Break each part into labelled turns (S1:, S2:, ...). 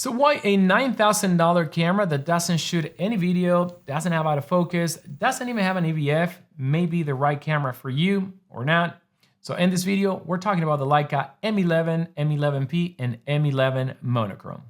S1: So why a $9,000 camera that doesn't shoot any video, doesn't have autofocus, doesn't even have an EVF, may be the right camera for you or not? So in this video, we're talking about the Leica M11, M11p, and M11 Monochrom.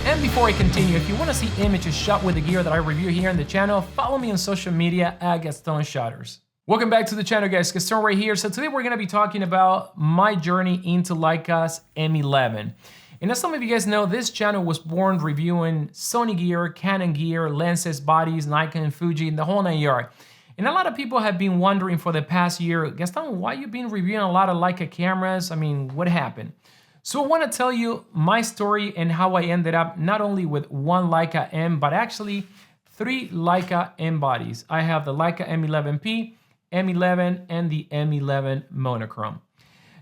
S1: And before I continue, if you want to see images shot with the gear that I review here on the channel, follow me on social media at Gaston Shutters. Welcome back to the channel, guys. Gaston right here. So today we're going to be talking about my journey into Leica's M11. And as some of you guys know, this channel was born reviewing Sony gear, Canon gear, lenses, bodies, Nikon, Fuji, and the whole nine yards. And a lot of people have been wondering for the past year, Gaston, why you been reviewing a lot of Leica cameras? I mean, what happened? So I want to tell you my story and how I ended up not only with one Leica M, but actually three Leica M bodies. I have the Leica M11p, M11, and the M11 Monochrom.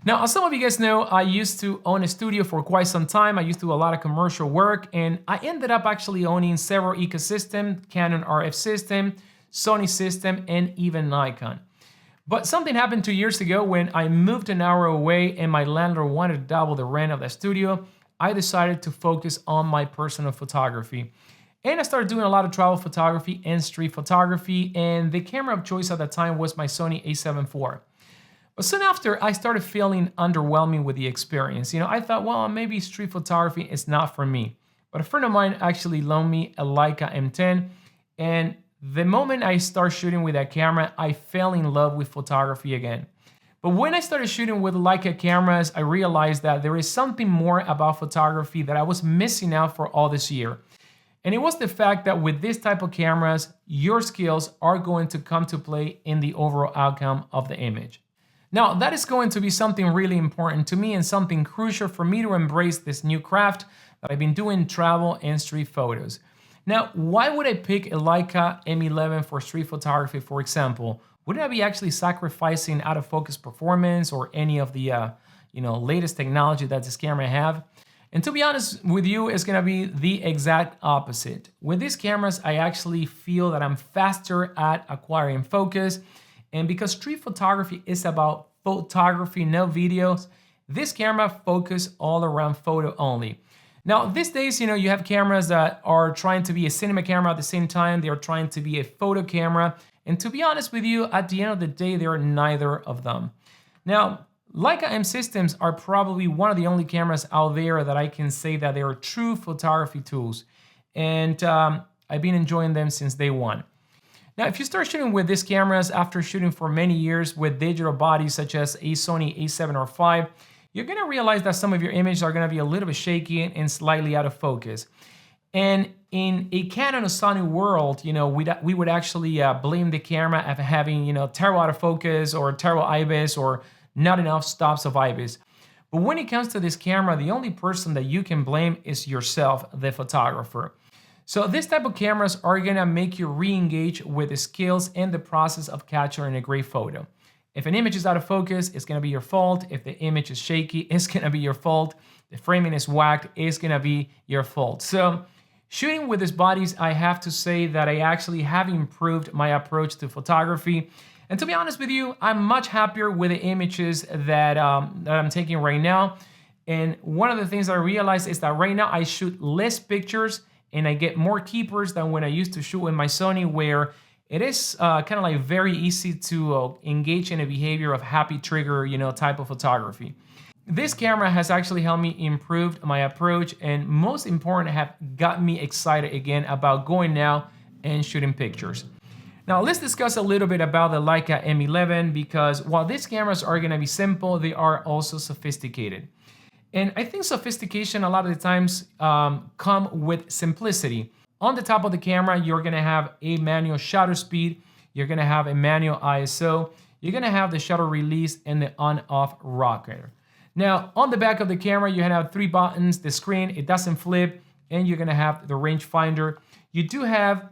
S1: Now, as some of you guys know, I used to own a studio for quite some time. I used to do a lot of commercial work, and I ended up actually owning several ecosystems, Canon RF system, Sony system, and even Nikon. But something happened 2 years ago when I moved an hour away and my landlord wanted to double the rent of the studio. I decided to focus on my personal photography. And I started doing a lot of travel photography and street photography, and the camera of choice at that time was my Sony a7 IV. But soon after, I started feeling underwhelming with the experience. I thought, well, maybe street photography is not for me. But a friend of mine actually loaned me a Leica M10, and the moment I started shooting with that camera, I fell in love with photography again. But when I started shooting with Leica cameras, I realized that there is something more about photography that I was missing out for all this year. And it was the fact that with this type of cameras, your skills are going to come to play in the overall outcome of the image. Now, that is going to be something really important to me and something crucial for me to embrace this new craft that I've been doing travel and street photos. Now, why would I pick a Leica M11 for street photography, for example? Wouldn't I be actually sacrificing autofocus performance or any of the latest technology that this camera have? And to be honest with you, it's gonna be the exact opposite. With these cameras, I actually feel that I'm faster at acquiring focus. And because street photography is about photography, no videos, this camera focuses all around photo only. Now, these days, you have cameras that are trying to be a cinema camera at the same time. They are trying to be a photo camera. And to be honest with you, at the end of the day, they are neither of them. Now, Leica M systems are probably one of the only cameras out there that I can say that they are true photography tools. And I've been enjoying them since day one. Now, if you start shooting with these cameras after shooting for many years with digital bodies such as a Sony a7 or 5, you're gonna realize that some of your images are gonna be a little bit shaky and slightly out of focus. And in a Canon or Sony world, we would actually blame the camera of having, terrible autofocus or terrible IBIS or not enough stops of IBIS. But when it comes to this camera, the only person that you can blame is yourself, the photographer. So this type of cameras are gonna make you re-engage with the skills and the process of capturing a great photo. If an image is out of focus, it's gonna be your fault. If the image is shaky, it's gonna be your fault. The framing is whacked, it's gonna be your fault. So shooting with these bodies, I have to say that I actually have improved my approach to photography. And to be honest with you, I'm much happier with the images that I'm taking right now. And one of the things that I realized is that right now I shoot less pictures and I get more keepers than when I used to shoot with my Sony, where it is kind of like very easy to engage in a behavior of happy trigger, type of photography. This camera has actually helped me improve my approach, and most important, have got me excited again about going now and shooting pictures. Now let's discuss a little bit about the Leica M11, because while these cameras are gonna be simple, they are also sophisticated. And I think sophistication a lot of the times come with simplicity. On the top of the camera, you're gonna have a manual shutter speed, you're gonna have a manual ISO, you're gonna have the shutter release and the on-off rocker. Now, on the back of the camera, you're gonna have three buttons, the screen, it doesn't flip, and you're gonna have the rangefinder. You do have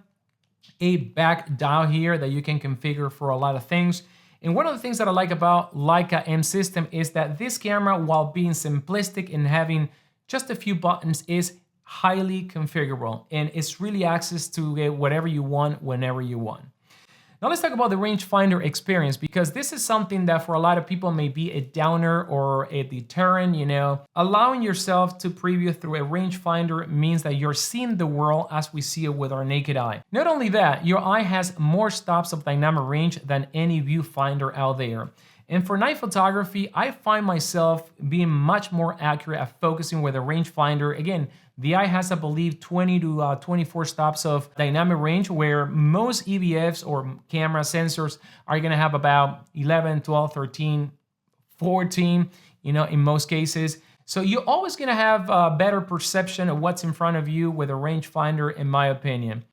S1: a back dial here that you can configure for a lot of things. And one of the things that I like about Leica M system is that this camera, while being simplistic and having just a few buttons, is highly configurable, and it's really access to get whatever you want whenever you want. Now let's talk about the rangefinder experience, because this is something that for a lot of people may be a downer or a deterrent, you know. Allowing yourself to preview through a rangefinder means that you're seeing the world as we see it with our naked eye. Not only that, your eye has more stops of dynamic range than any viewfinder out there. And for night photography, I find myself being much more accurate at focusing with a rangefinder. Again, the eye has, I believe, 20 to 24 stops of dynamic range, where most EVFs or camera sensors are gonna have about 11, 12, 13, 14, you know, in most cases. So you're always gonna have a better perception of what's in front of you with a rangefinder, in my opinion.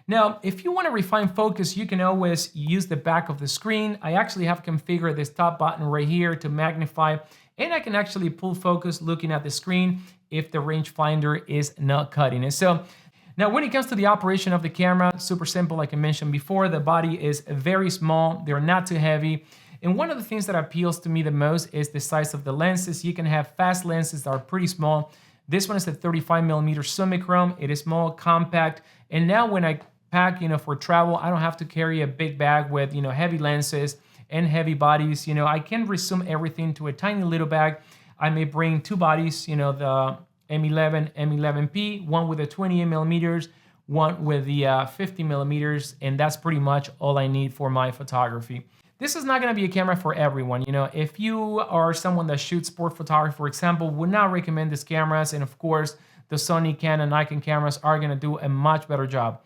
S1: Now, if you want to refine focus, you can always use the back of the screen. I actually have configured this top button right here to magnify, and I can actually pull focus looking at the screen if the rangefinder is not cutting it. So now when it comes to the operation of the camera, super simple, like I mentioned before. The body is very small, they're not too heavy. And one of the things that appeals to me the most is the size of the lenses. You can have fast lenses that are pretty small. This one is a 35mm monochrome. It is small, compact, and now when I pack, you know, for travel, I don't have to carry a big bag with, you know, heavy lenses and heavy bodies. You know, I can resume everything to a tiny little bag. I may bring two bodies, you know, the M11, M11p, one with the 28mm, one with the 50mm, and that's pretty much all I need for my photography. This is not going to be a camera for everyone. You know, if you are someone that shoots sport photography, for example, would not recommend these cameras. And of course, the Sony, Canon, Nikon cameras are going to do a much better job.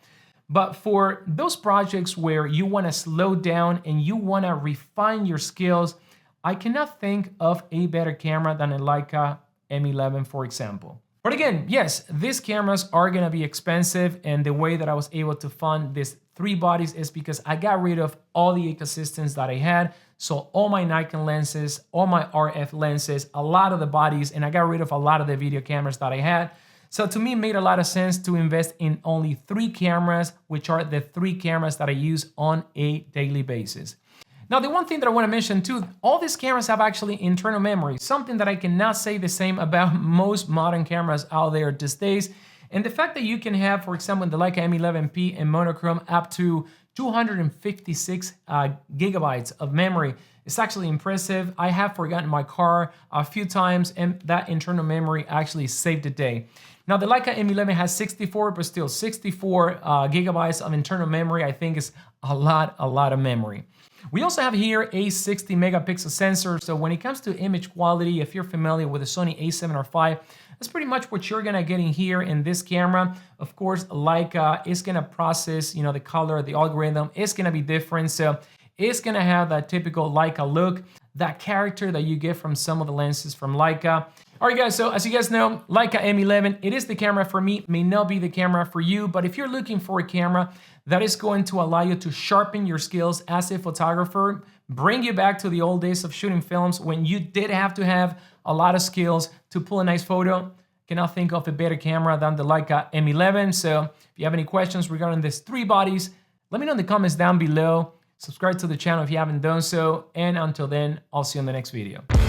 S1: But for those projects where you want to slow down and you want to refine your skills, I cannot think of a better camera than a Leica M11, for example. But again, yes, these cameras are going to be expensive, and the way that I was able to fund these three bodies is because I got rid of all the ecosystems that I had. So all my Nikon lenses, all my RF lenses, a lot of the bodies, and I got rid of a lot of the video cameras that I had. So to me, it made a lot of sense to invest in only three cameras, which are the three cameras that I use on a daily basis. Now, the one thing that I want to mention too, all these cameras have actually internal memory, something that I cannot say the same about most modern cameras out there these days. And the fact that you can have, for example, the Leica M11p and monochrome up to 256 gigabytes of memory, it's actually impressive. I have forgotten my car a few times, and that internal memory actually saved the day. Now, the Leica M11 has 64, but still 64 gigabytes of internal memory, I think is a lot of memory. We also have here a 60 megapixel sensor. So when it comes to image quality, if you're familiar with the Sony a7R5, that's pretty much what you're gonna get in here in this camera. Of course, Leica is gonna process, you know, the color, the algorithm is gonna be different. So it's gonna have that typical Leica look, that character that you get from some of the lenses from Leica. All right, guys, so as you guys know, Leica M11, it is the camera for me, may not be the camera for you, but if you're looking for a camera that is going to allow you to sharpen your skills as a photographer, bring you back to the old days of shooting films when you did have to have a lot of skills to pull a nice photo, cannot think of a better camera than the Leica M11. So if you have any questions regarding these three bodies, let me know in the comments down below. Subscribe to the channel if you haven't done so, and until then, I'll see you in the next video.